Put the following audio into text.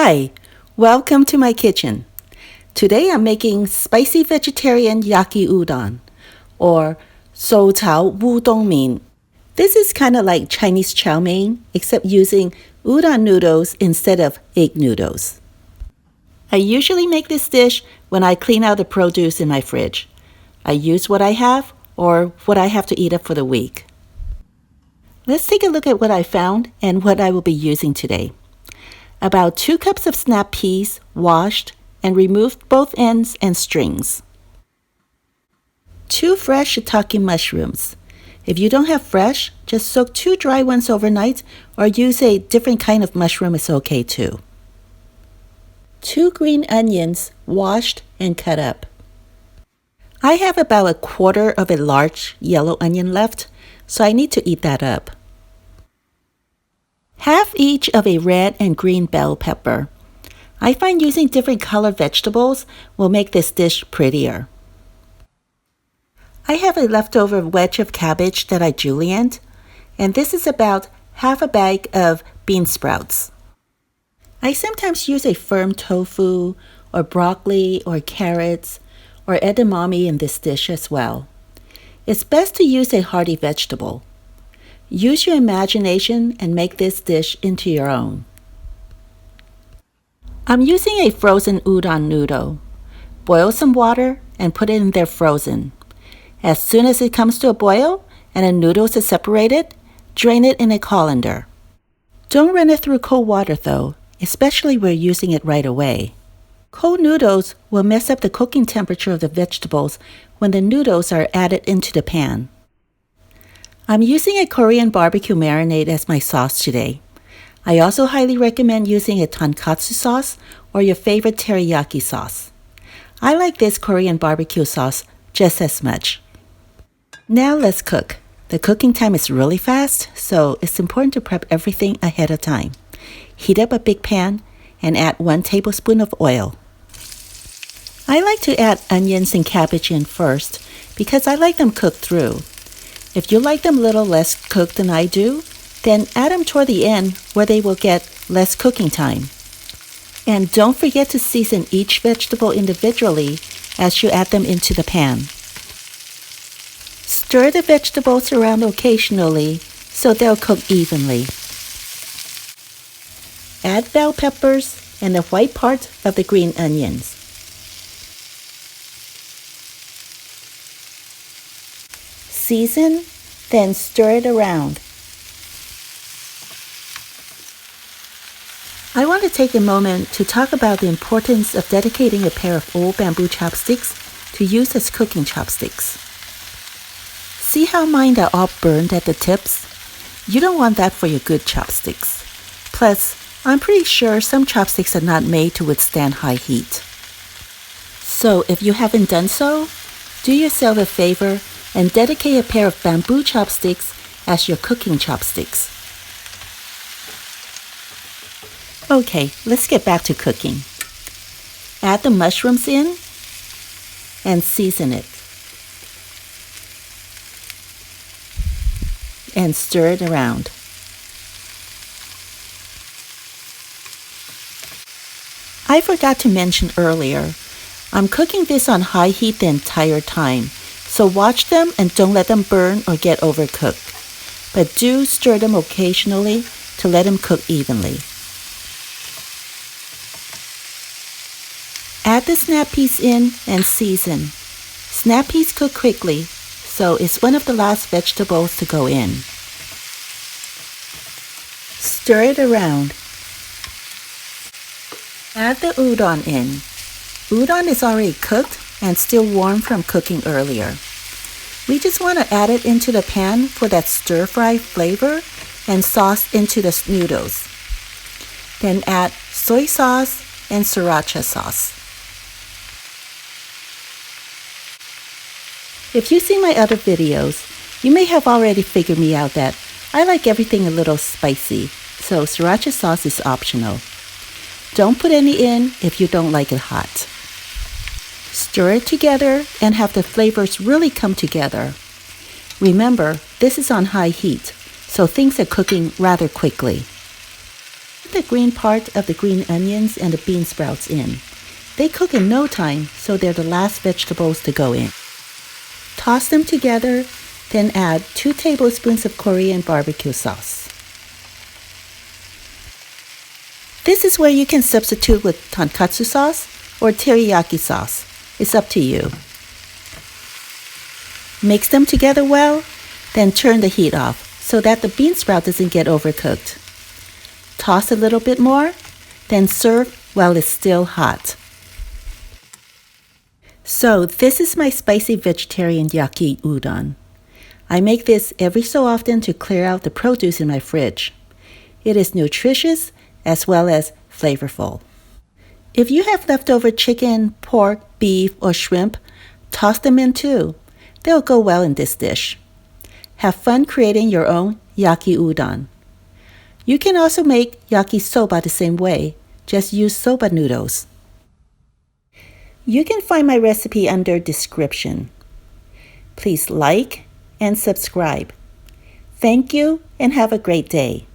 Hi, welcome to my kitchen. Today I'm making spicy vegetarian Yaki Udon, or素炒烏冬麵. This is kind of like Chinese chow mein, except using udon noodles instead of egg noodles. I usually make this dish when I clean out the produce in my fridge. I use what I have or what I have to eat up for the week. Let's take a look at what I found and what I will be using today. About 2 cups of snap peas, washed and removed both ends and strings. 2 fresh shiitake mushrooms. If you don't have fresh, just soak 2 dry ones overnight or use a different kind of mushroom is okay too. 2 green onions, washed and cut up. I have about 1/4 of a large yellow onion left, so I need to eat that up. Half each of a red and green bell pepper. I find using different colored vegetables will make this dish prettier. I have a leftover wedge of cabbage that I julienned, and this is about half a bag of bean sprouts. I sometimes use a firm tofu or broccoli or carrots or edamame in this dish as well. It's best to use a hearty vegetable. Use your imagination and make this dish into your own. I'm using a frozen udon noodle. Boil some water and put it in there frozen. As soon as it comes to a boil and the noodles are separated, drain it in a colander. Don't run it through cold water though, especially when you're using it right away. Cold noodles will mess up the cooking temperature of the vegetables when the noodles are added into the pan. I'm using a Korean BBQ marinade as my sauce today. I also highly recommend using a Tonkatsu sauce or your favorite teriyaki sauce. I like this Korean BBQ sauce just as much. Now let's cook. The cooking time is really fast, so it's important to prep everything ahead of time. Heat up a big pan and add 1 tablespoon of oil. I like to add onions and cabbage in first because I like them cooked through. If you like them a little less cooked than I do, then add them toward the end where they will get less cooking time. And don't forget to season each vegetable individually as you add them into the pan. Stir the vegetables around occasionally so they'll cook evenly. Add bell peppers and the white part of the green onions. Season, then stir it around. I want to take a moment to talk about the importance of dedicating a pair of old bamboo chopsticks to use as cooking chopsticks. See how mine are all burned at the tips? You don't want that for your good chopsticks. Plus, I'm pretty sure some chopsticks are not made to withstand high heat. So if you haven't done so, do yourself a favor and dedicate a pair of bamboo chopsticks as your cooking chopsticks. Okay, let's get back to cooking. Add the mushrooms in and season it. And stir it around. I forgot to mention earlier, I'm cooking this on high heat the entire time, so watch them and don't let them burn or get overcooked. But do stir them occasionally to let them cook evenly. Add the snap peas in and season. Snap peas cook quickly, so it's one of the last vegetables to go in. Stir it around. Add the udon in. Udon is already cooked and still warm from cooking earlier. We just want to add it into the pan for that stir-fry flavor and sauce into the noodles. Then add soy sauce and sriracha sauce. If you've seen my other videos, you may have already figured me out that I like everything a little spicy, so sriracha sauce is optional. Don't put any in if you don't like it hot. Stir it together and have the flavors really come together. Remember, this is on high heat, so things are cooking rather quickly. the green part of the green onions and the bean sprouts in. They cook in no time, so they're the last vegetables to go in. Toss them together, then add 2 tablespoons of Korean BBQ sauce. This is where you can substitute with Tonkatsu sauce or teriyaki sauce. It's up to you. Mix them together well, then turn the heat off so that the bean sprout doesn't get overcooked. Toss a little bit more, then serve while it's still hot. So this is my spicy vegetarian Yaki Udon. I make this every so often to clear out the produce in my fridge. It is nutritious as well as flavorful. If you have leftover chicken, pork, beef, or shrimp, toss them in too. They'll go well in this dish. Have fun creating your own Yaki Udon. You can also make Yaki Soba the same way. Just use soba noodles. You can find my recipe under description. Please like and subscribe. Thank you and have a great day.